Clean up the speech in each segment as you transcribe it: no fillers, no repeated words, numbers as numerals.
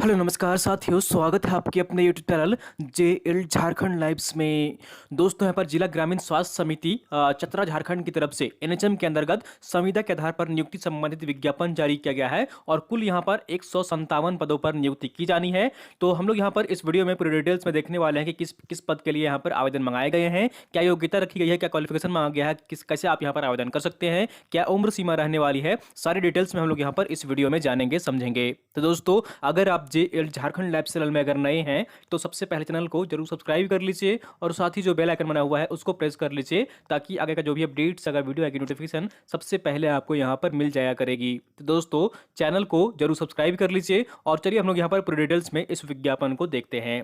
Hello नमस्कार साथियों, स्वागत है आपके अपने YouTube channel JL Jharkhand lives में। दोस्तों, यहाँ पर जिला ग्रामीण स्वास्थ्य समिति चतरा झारखंड की तरफ से एनएचएम के अंतर्गत संविदा के आधार पर नियुक्ति संबंधित विज्ञापन जारी किया गया है और कुल यहाँ पर 157 पदों पर नियुक्ति की जानी है। तो हम लोग यहाँ पर इस वीडियो में पूरे डिटेल्स में देखने वाले हैं कि किस किस पद के लिए यहाँ पर आवेदन मंगाए गए हैं, क्या योग्यता रखी गई है, क्या क्वालिफिकेशन मांगा गया है, किस कैसे आप यहाँ पर आवेदन कर सकते हैं, क्या उम्र सीमा रहने वाली है। सारी डिटेल्स में हम लोग यहाँ पर इस वीडियो में जानेंगे समझेंगे। तो दोस्तों, अगर आप जेएल झारखंड लैब चैनल में अगर नए हैं तो सबसे पहले चैनल को जरूर सब्सक्राइब कर लीजिए और साथ ही जो बेल आइकन बना हुआ है उसको प्रेस कर लीजिए ताकि आगे का जो भी अपडेट्स अगर वीडियो आएगी नोटिफिकेशन सबसे पहले आपको यहाँ पर मिल जाया करेगी। तो दोस्तों, चैनल को जरूर सब्सक्राइब कर लीजिए और चलिए हम लोग यहाँ पर पूरे डिटेल्स में इस विज्ञापन को देखते हैं।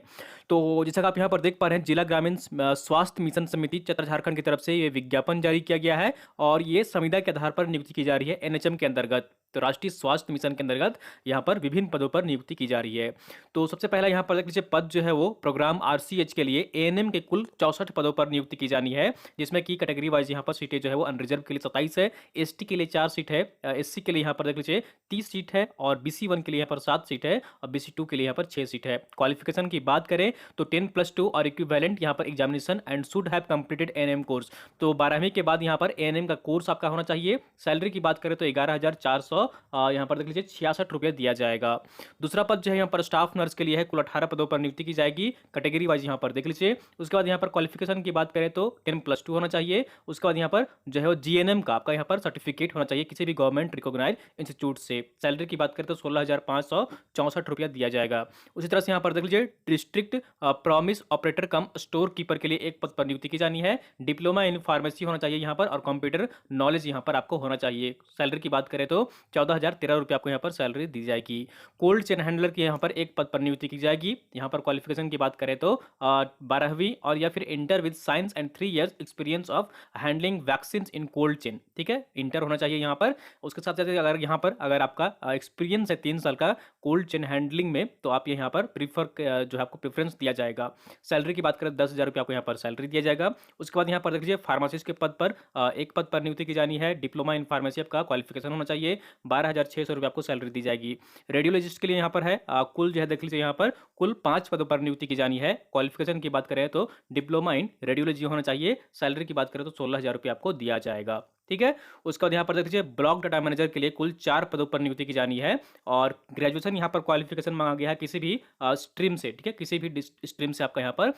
तो जैसा कि आप यहाँ पर देख पा रहे हैं, जिला ग्रामीण स्वास्थ्य मिशन समिति चतरा झारखंड की तरफ से ये विज्ञापन जारी किया गया है और ये संविदा के आधार पर नियुक्ति की जा रही है एनएचएम के अंतर्गत। तो राष्ट्रीय स्वास्थ्य मिशन के अंतर्गत यहाँ पर विभिन्न पदों पर नियुक्ति की जा रही है। तो सबसे पहला यहाँ पर देख लीजिए, पद जो है वो प्रोग्राम आरसीएच के लिए एएनएम के कुल 64 पदों पर नियुक्ति की जानी है, जिसमें की कैटेगरी वाइज यहाँ पर सीटें जो है वो अनरिजर्व के लिए 27 है, एसटी के लिए 4 सीट है, एससी के लिए यहाँ पर देख लीजिए 30 सीट है और BC1 के लिए यहाँ पर 7 सीट है और BC2 के लिए यहाँ पर 6 सीट है। क्वालिफिकेशन की बात करें तो 10+2 और इक्विवेलेंट यहाँ पर examination and should have completed ANM course. तो 12वीं के बाद यहाँ पर एएनएम का कोर्स आपका होना चाहिए। सैलरी की बात करें तो 11,400 यहाँ पर देख लीजिए 66 रुपये दिया जाएगा। दूसरा पद जो है यहाँ पर स्टाफ नर्स के लिए है, कुल 18 पदों पर नियुक्ति की जाएगी, कैटेगरी वाइज यहाँ पर देख लीजिए। उसके बाद यहाँ पर क्वालिफिकेशन की बात करें तो 10+2 होना चाहिए। उसके बाद यहाँ पर जो है वो जीएनएम का आपका यहाँ पर सर्टिफिकेट होना चाहिए किसी भी गवर्नमेंट रिकॉग्नाइज इंस्टीट्यूट से। सैलरी की बात करें तो 16,564 रुपया दिया जाएगा। उसी तरह से यहाँ पर देख लीजिए, डिस्ट्रिक्ट प्रॉमिस ऑपरेटर कम स्टोर कीपर के लिए एक पद पर नियुक्ति की जानी है। डिप्लोमा इन फार्मेसी होना चाहिए यहाँ पर और कंप्यूटर नॉलेज यहाँ पर आपको होना चाहिए। सैलरी की बात करें तो 14,013 रुपये आपको यहाँ पर सैलरी दी जाएगी। कोल्ड चेन हैंडलर की यहाँ पर एक पद पर नियुक्ति की जाएगी। यहाँ पर क्वालिफिकेशन की बात करें तो 12वीं और या फिर inter with science and 3 years experience of handling vaccine in cold chain. ठीक है, इंटर होना चाहिए यहाँ पर। उसके साथ साथ अगर यहाँ पर अगर आपका एक्सपीरियंस है 3 साल का कोल्ड चेन हैंडलिंग में तो आप यहाँ पर प्रीफर जो है आपको प्रेफरेंस दिया जाएगा। सैलरी की बात करें 10,000 रुपये आपको यहाँ पर सैलरी दिया जाएगा। उसके बाद यहाँ पर देख लीजिए, फार्मासिस्ट के पद पर एक पद पर नियुक्ति की जानी है। डिप्लोमा इन फार्मेसी आपका क्वालिफिकेशन होना चाहिए। 12,600 रुपये आपको सैलरी दी जाएगी। रेडियोलॉजिस्ट के लिए यहाँ पर है कुल जो है देख लीजिए, यहाँ पर कुल 5 पदों पर नियुक्ति की जानी है। क्वालिफिकेशन की बात करें तो डिप्लोमा इन रेडियोलॉजी होना चाहिए। सैलरी की बात करें तो 16,000 रुपये आपको दिया जाएगा। ठीक है, उसके बाद यहाँ पर देख लीजिए, ब्लॉक डाटा मैनेजर के लिए कुल 4 पदों पर नियुक्ति की जानी है और ग्रेजुएशन यहाँ पर क्वालिफिकेशन मांगा गया है किसी भी स्ट्रीम से। ठीक है, किसी भी स्ट्रीम से आपका यहाँ पर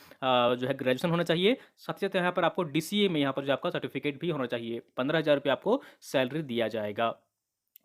जो है ग्रेजुएशन होना चाहिए। साथ ही साथ यहाँ पर आपको DCA में यहाँ पर जो आपका सर्टिफिकेट भी होना चाहिए। 15,000 रुपये आपको सैलरी दिया जाएगा।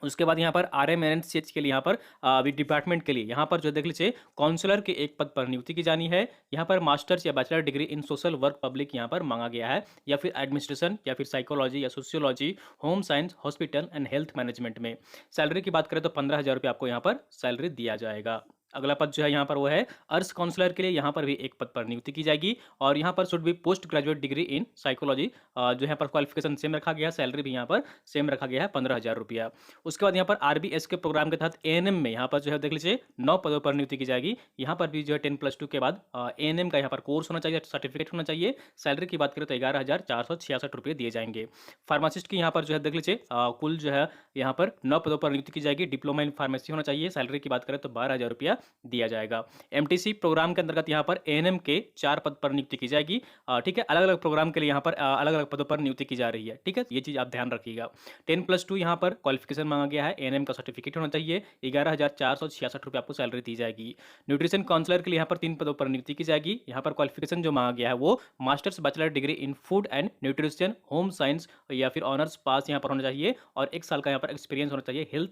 उसके बाद यहाँ पर RMNCH के लिए यहाँ पर डिपार्टमेंट के लिए यहाँ पर जो देख लीजिए, काउंसलर के एक पद पर नियुक्ति की जानी है। यहाँ पर मास्टर्स या bachelor degree in social work public यहाँ पर मांगा गया है, या फिर एडमिनिस्ट्रेशन या फिर साइकोलॉजी या sociology, home science, hospital and health management में। सैलरी की बात करें तो 15,000 रुपये आपको यहाँ पर सैलरी दिया जाएगा। अगला पद जो है यहाँ पर वो है अर्स काउंसलर के लिए। यहाँ पर भी एक पद पर नियुक्ति की जाएगी और यहाँ पर शुड भी post graduate degree in psychology. जो यहाँ पर क्वालिफिकेशन सेम रखा गया है, सैलरी भी यहाँ पर सेम रखा गया है, 15,000 रुपया। उसके बाद यहाँ पर RBS के प्रोग्राम के तहत ANM में यहाँ पर जो है देख लीजिए 9 पदों पर नियुक्ति की जाएगी। यहाँ पर भी जो है 10+2 के बाद ANM का यहाँ पर कोर्स होना चाहिए, सर्टिफिकेट होना चाहिए। सैलरी की बात करें तो 11,466 रुपये दिए जाएंगे। फार्मासिस्ट की यहाँ पर जो है देख लीजिए, कुल जो है यहाँ पर 9 पदों पर नियुक्ति की जाएगी। डिप्लोमा इन फार्मेसी होना चाहिए। सैलरी की बात करें तो 12,000 रुपया दिया जाएगा। MTC प्रोग्राम के अंतर्गत यहाँ पर ANM के 4 पद पर नियुक्ति की जाएगी। ठीक है, अलग अलग प्रोग्राम के लिए यहाँ पर अलग अलग पदों पर नियुक्ति की जा रही है। ठीक है, ये चीज आप ध्यान रखिएगा। 10+2 यहाँ पर क्वालिफिकेशन मांगा गया है, ANM का सर्टिफिकेट होना चाहिए। 11,466 रुपये आपको सैलरी दी जाएगी। न्यूट्रिशन काउंसलर के लिए यहाँ पर 3 पदों पर नियुक्ति की जाएगी। यहाँ पर क्वालिफिकेशन जो मांगा गया है वो masters bachelor degree in food and nutrition, home science या फिर ऑनर्स पास यहाँ पर होना चाहिए और 1 साल का यहाँ पर एक्सपीरियंस होना चाहिए हेल्थ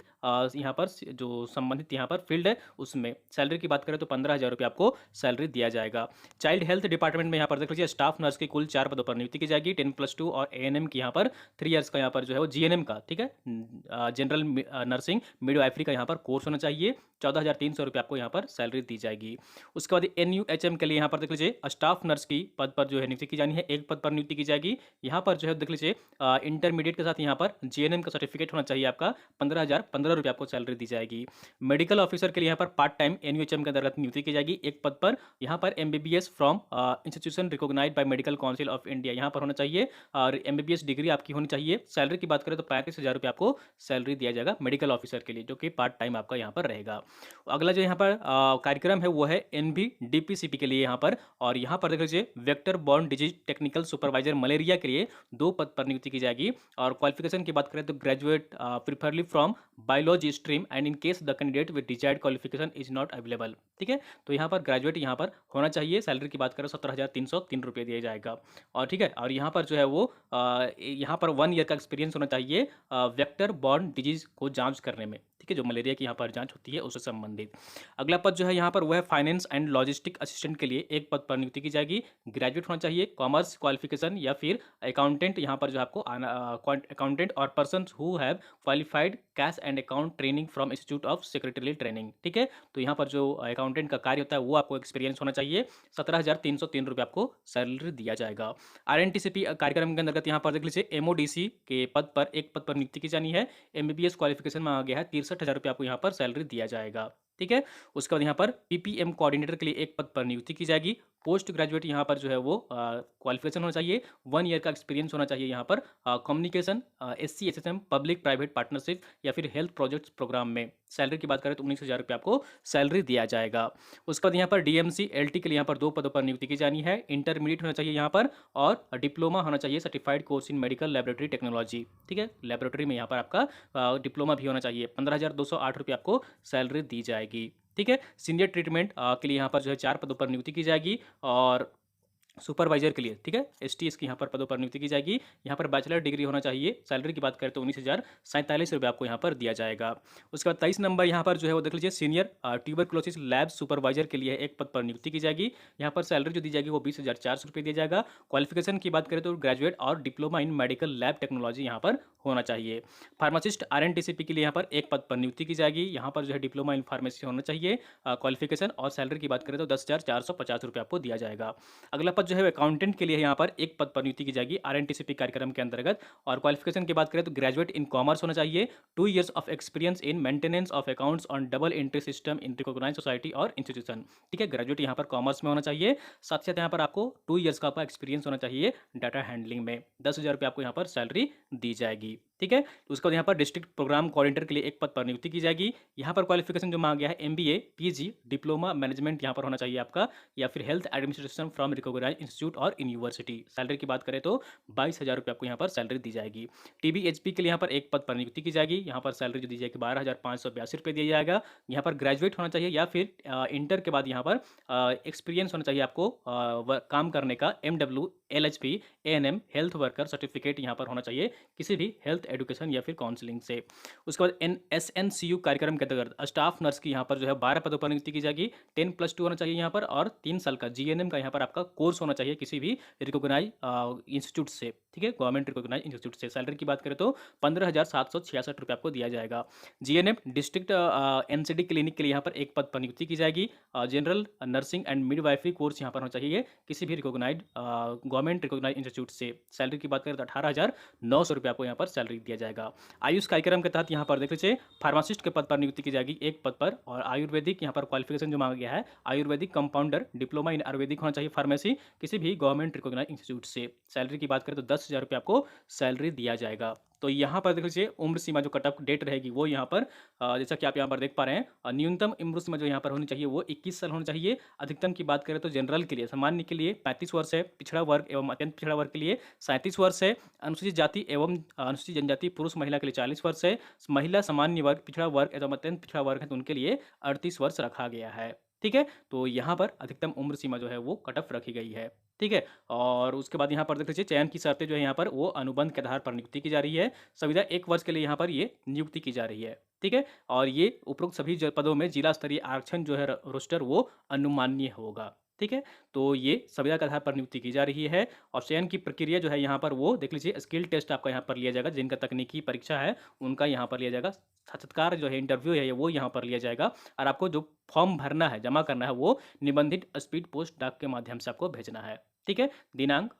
यहाँ पर जो संबंधित यहाँ पर फील्ड है उसमें। सैलरी की बात करें तो 15,000 रुपये आपको सैलरी दिया जाएगा। चाइल्ड हेल्थ डिपार्टमेंट में यहाँ पर देख लीजिए, स्टाफ नर्स की कुल 4 पदों पर नियुक्ति की जाएगी। 10+2 और ANM की यहाँ पर 3 years का यहाँ पर जो है वो GNM का, ठीक है, जनरल नर्सिंग मिडवाइफरी का यहाँ पर कोर्स होना चाहिए। 14,300 रुपये आपको यहाँ पर सैलरी दी जाएगी। उसके बाद NUHM के लिए यहाँ पर देख लीजिए, स्टाफ नर्स की पद पर जो है नियुक्ति की जानी है, एक पद पर नियुक्ति की जाएगी। यहाँ पर जो है देख लीजिए, इंटरमीडिएट के साथ यहाँ पर GNM का सर्टिफिकेट होना चाहिए आपका। 15,015 रुपये आपको सैलरी दी जाएगी। मेडिकल ऑफिसर के लिए यहाँ पर पार्ट टाइम एनयूएचएम के अंतर्गत नियुक्ति की जाएगी एक पद पर। यहाँ पर MBBS from institution recognised by Medical Council of India यहाँ पर होना चाहिए और एमबीबीएस डिग्री आपकी होनी चाहिए। सैलरी की बात करें तो 35,000 रुपये आपको सैलरी दिया जाएगा मेडिकल ऑफिसर के लिए, जो कि पार्ट टाइम आपका यहाँ पर रहेगा। अगला जो यहाँ पर कार्यक्रम है वो है एनबी डीपीसीपी के लिए यहाँ पर, और यहाँ पर देख लीजिए vector borne disease technical supervisor malaria के लिए 2 पद पर नियुक्ति की जाएगी। और क्वालिफिकेशन की बात करें तो graduate preferably from biology stream and in case the candidate with desired qualification is not available. ठीक है, तो यहाँ पर ग्रेजुएट यहाँ पर होना चाहिए। सैलरी की बात करें 17,303 रुपये दिया जाएगा। और ठीक है, और यहाँ पर जो है वो यहाँ पर 1 ईयर का एक्सपीरियंस होना चाहिए वेक्टर बॉर्न डिजीज को जांच करने में। ठीक है, जो मलेरिया की यहाँ पर जांच होती है उससे संबंधित। अगला पद जो है यहाँ पर वो है फाइनेंस एंड लॉजिस्टिक असिस्टेंट के लिए 1 पद पर नियुक्ति की जाएगी। ग्रेजुएट होना चाहिए, कॉमर्स क्वालिफिकेशन या फिर अकाउंटेंट यहाँ पर जो आपको अकाउंटेंट और person who have qualified cash and account training from institute of secretarial training. ठीक है, तो यहाँ पर जो अकाउंटेंट का कार्य होता है वो आपको एक्सपीरियंस होना चाहिए। 17,303 रुपये आपको सैलरी दिया जाएगा। आरएनटीसीपी कार्यक्रम के अंतर्गत यहाँ पर देख लीजिए एमओडीसी के पद पर 1 पद पर नियुक्ति की जानी है। एमबीबीएस क्वालिफिकेशन मांगा गया है, 63,000 रुपये आपको यहाँ पर सैलरी दिया जाएगा। ठीक है, उसके बाद यहाँ पर पीपीएम कोऑर्डिनेटर के लिए 1 पद पर नियुक्ति की जाएगी। पोस्ट ग्रेजुएट यहाँ पर जो है वो क्वालिफिकेशन होना चाहिए, 1 ईयर का एक्सपीरियंस होना चाहिए यहाँ पर communication SC SSM public private partnership या फिर हेल्थ प्रोजेक्ट्स प्रोग्राम में। सैलरी की बात करें तो 19,000 रुपये आपको सैलरी दिया जाएगा। उसके बाद यहाँ पर डीएमसी एलटी के लिए यहाँ पर 2 पदों पर नियुक्ति की जानी है। इंटरमीडिएट होना चाहिए यहाँ पर और डिप्लोमा होना चाहिए certified course in medical laboratory technology. ठीक है, लैबोरेटरी में यहाँ पर आपका डिप्लोमा भी होना चाहिए। 15,208 रुपये आपको सैलरी दी जाएगी। ठीक है, सीनियर ट्रीटमेंट के लिए यहाँ पर जो है 4 पदों पर नियुक्ति की जाएगी और सुपरवाइजर के लिए, ठीक है, एसटीएस की यहाँ पर पदों पर नियुक्ति की जाएगी। यहाँ पर बैचलर डिग्री होना चाहिए। सैलरी की बात करें तो 19,047 रुपये आपको यहाँ पर दिया जाएगा। उसके बाद 23 नंबर यहाँ पर जो है वो देख लीजिए सीनियर ट्यूबरक्लोसिस लैब सुपरवाइजर के लिए 1 पद पर नियुक्ति की जाएगी। यहाँ पर सैलरी जो दी जाएगी वो 20,400 रुपये दिया जाएगा। क्वालिफिकेशन की बात करें तो ग्रेजुएट और diploma in medical lab technology यहाँ पर होना चाहिए। फार्मासिस्ट आरएनटीसीपी के लिए यहाँ पर 1 पद पर नियुक्ति की जाएगी। यहाँ पर जो है डिप्लोमा इन फार्मेसी होना चाहिए क्वालिफिकेशन, और सैलरी की बात करें तो 10,450 रुपये आपको दिया जाएगा। अगला पद जो है अकाउंटेंट के लिए यहाँ पर 1 पद पर नियुक्ति की जाएगी आरएनटीसीपी कार्यक्रम के अंतर्गत। और क्वालिफिकेशन की बात करें तो ग्रेजुएट इन कॉमर्स होना चाहिए, 2 years of experience in maintenance of accounts on double entry system in recognised society और इंस्टीट्यूशन। ठीक है, ग्रेजुएट यहाँ पर कॉमर्स में होना चाहिए। साथ साथ यहाँ पर आपको 2 इयर्स का आपका एक्सपीरियंस होना चाहिए डाटा हैंडलिंग में। 10,000 रुपये आपको यहाँ पर सैलरी दी जाएगी। ठीक है, तो उसके बाद यहाँ पर डिस्ट्रिक्ट प्रोग्राम कोऑर्डिनेटर के लिए 1 पद पर नियुक्ति की जाएगी। यहाँ पर क्वालिफिकेशन जो मांगा गया है एमबीए पीजी डिप्लोमा मैनेजमेंट यहाँ पर होना चाहिए आपका, या फिर health administration from recognised institute और यूनिवर्सिटी। सैलरी की बात करें तो 22,000 रुपये आपको यहाँ पर सैलरी दी जाएगी। टीबीएचपी के लिए यहाँ पर 1 पद पर नियुक्ति की जाएगी। यहाँ पर सैलरी जो दी जाएगी 12,582 रुपये दिया जाएगा। यहाँ पर ग्रेजुएट होना चाहिए या फिर इंटर के बाद यहाँ पर एक्सपीरियंस होना चाहिए आपको काम करने का, MW LHP ANM health worker certificate यहाँ पर होना चाहिए किसी भी हेल्थ एजुकेशन या फिर काउंसलिंग से। उसके बाद SNCU कार्यक्रम के अंतर्गत स्टाफ नर्स की यहाँ पर जो है 12 पदों पर नियुक्ति की जाएगी। 10+2 होना चाहिए यहाँ पर, और 3 साल का GNM का यहाँ पर आपका कोर्स होना चाहिए किसी भी रिकॉग्नाइज इंस्टीट्यूट से। ठीक है, गवर्नमेंट रिकॉग्नाइज इंस्टीट्यूट से। सैलरी की बात करें तो 15,766 रुपये आपको दिया जाएगा। GNM डिस्ट्रिक्ट NCD क्लिनिक के लिए यहाँ पर 1 पद पर नियुक्ति की जाएगी। General nursing and midwifery course यहाँ पर होना चाहिए किसी भी रिकॉग्नाइज गवर्नमेंट रिकॉग्नाइज इंस्टीट्यूट से। सैलरी की बात करें तो 18,900 रुपये आपको यहाँ पर सैलरी दिया जाएगा। आयुष कार्यक्रम के तहत यहाँ पर देख लीजिए फार्मासिस्ट के पद पर नियुक्ति की जाएगी 1 पद पर, और आयुर्वेदिक यहाँ पर क्वालिफिकेशन जो मांगा गया है Ayurvedic compounder diploma in Ayurvedic होना चाहिए फार्मेसी किसी भी गवर्नमेंट रिकॉग्नाइज इंस्टीट्यूट से। सैलरी की बात करें तो 10,000 रुपये आपको सैलरी दिया जाएगा। तो यहाँ पर देख लीजिए उम्र सीमा जो कट ऑफ डेट रहेगी वो यहाँ पर जैसा कि आप यहाँ पर देख पा रहे हैं, न्यूनतम उम्र सीमा जो यहाँ पर होनी चाहिए वो 21 साल होनी चाहिए। अधिकतम की बात करें तो जनरल के लिए सामान्य के लिए 35 वर्ष है, पिछड़ा वर्ग एवं अत्यंत पिछड़ा वर्ग के लिए 37 वर्ष है, अनुसूचित जाति एवं अनुसूचित जनजाति पुरुष महिला के लिए 40 वर्ष है, महिला सामान्य वर्ग पिछड़ा वर्ग एवं अत्यंत पिछड़ा वर्ग है तो उनके लिए 38 वर्ष रखा गया है। ठीक है, तो यहाँ पर अधिकतम उम्र सीमा जो है वो कट ऑफ रखी गई है। ठीक है, और उसके बाद यहाँ पर देख लीजिए चयन की शर्तें जो है यहाँ पर वो अनुबंध के आधार पर नियुक्ति की जा रही है। संविदा 1 वर्ष के लिए यहाँ पर ये नियुक्ति की जा रही है। ठीक है, और ये उपरोक्त सभी पदों में जिला स्तरीय आरक्षण जो है रोस्टर वो अनुमान्य होगा। ठीक है, तो ये संविदा के आधार पर नियुक्ति की जा रही है। और चयन की प्रक्रिया जो है यहाँ पर वो देख लीजिए स्किल टेस्ट आपका यहाँ पर लिया जाएगा, जिनका तकनीकी परीक्षा है उनका यहाँ पर लिया जाएगा। साक्षात्कार जो है इंटरव्यू है वो यहाँ पर लिया जाएगा, और आपको जो फॉर्म भरना है जमा करना है वो निबंधित स्पीड पोस्ट डाक के माध्यम से आपको भेजना है। ठीक है। दिनांक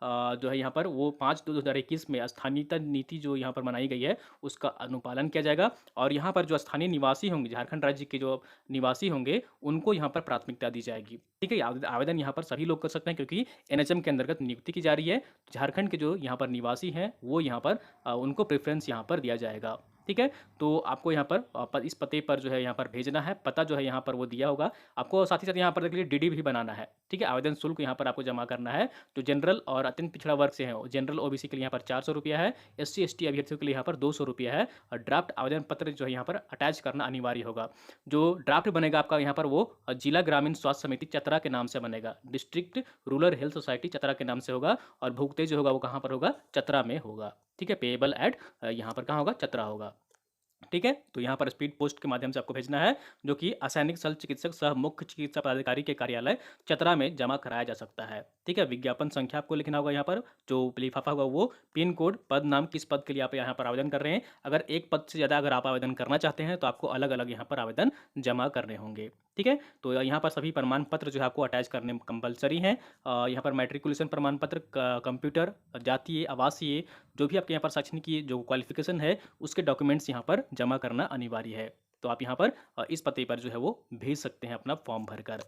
जो है यहाँ पर वो 5/2/2021 में स्थानीयता नीति जो यहाँ पर बनाई गई है, उसका अनुपालन किया जाएगा और यहाँ पर जो स्थानीय निवासी होंगे, झारखंड राज्य के जो निवासी होंगे, उनको यहाँ पर प्राथमिकता दी जाएगी। ठीक है, आवेदन यहाँ पर सभी लोग कर सकते हैं क्योंकि एनएचएम के अंतर्गत नियुक्ति की जा रही है। झारखंड के जो यहाँ पर निवासी हैं, वो यहाँ पर उनको प्रेफ़रेंस यहाँ पर दिया जाएगा। ठीक है, तो आपको यहाँ पर इस पते पर जो है यहाँ पर भेजना है, पता जो है यहाँ पर वो दिया होगा। आपको साथ ही साथ यहाँ पर देखिए डीडी भी बनाना है। ठीक है, आवेदन शुल्क यहाँ पर आपको जमा करना है। जो जनरल और अत्यंत पिछड़ा वर्ग से हैं, जनरल ओबीसी के लिए यहाँ पर 400 रुपया है, एससी एसटी अभ्यर्थियों के लिए यहाँ पर 200 रुपया है और ड्राफ्ट आवेदन पत्र जो है यहाँ पर अटैच करना अनिवार्य होगा। जो ड्राफ्ट बनेगा आपका यहाँ पर वो जिला ग्रामीण स्वास्थ्य समिति चतरा के नाम से बनेगा, district rural health society Chatra के नाम से होगा और भुगते जो होगा वो कहाँ पर होगा, चतरा में होगा। ठीक है, पेएबल एट यहाँ पर कहाँ होगा, चतरा होगा। ठीक है, तो यहाँ पर स्पीड पोस्ट के माध्यम से आपको भेजना है, जो कि असैनिक शल्य चिकित्सक सह मुख्य चिकित्सा पदाधिकारी के कार्यालय चतरा में जमा कराया जा सकता है। ठीक है, विज्ञापन संख्या आपको लिखना होगा यहाँ पर, जो लिफाफा होगा वो पिन कोड, पद नाम, किस पद के लिए आप यहाँ पर आवेदन कर रहे हैं। अगर एक पद से ज़्यादा अगर आप आवेदन करना चाहते हैं तो आपको अलग अलग यहाँ पर आवेदन जमा करने होंगे। ठीक है, तो यहाँ पर सभी प्रमाण पत्र जो है आपको अटैच करने कंपलसरी हैं। यहाँ पर मैट्रिकुलेशन प्रमाण पत्र, कंप्यूटर, जातीय, आवासीय, जो भी आपके यहाँ पर शैक्षणिक की जो क्वालिफिकेशन है उसके डॉक्यूमेंट्स यहाँ पर जमा करना अनिवार्य है। तो आप यहाँ पर इस पते पर जो है वो भेज सकते हैं अपना फॉर्म भरकर।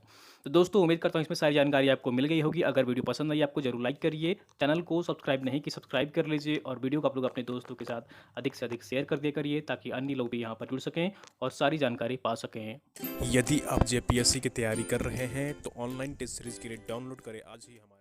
तो दोस्तों उम्मीद करता हूँ इसमें सारी जानकारी आपको मिल गई होगी। अगर वीडियो पसंद आई आपको जरूर लाइक करिए, चैनल को सब्सक्राइब नहीं कि सब्सक्राइब कर लीजिए और वीडियो को आप लोग अपने दोस्तों के साथ अधिक से अधिक शेयर कर दिया करिए ताकि अन्य लोग भी यहाँ पर जुड़ सकें और सारी जानकारी पा सकें। यदि आप जेपीएससी की तैयारी कर रहे हैं तो ऑनलाइन टेस्ट सीरीज के लिए डाउनलोड करें आज ही हमारे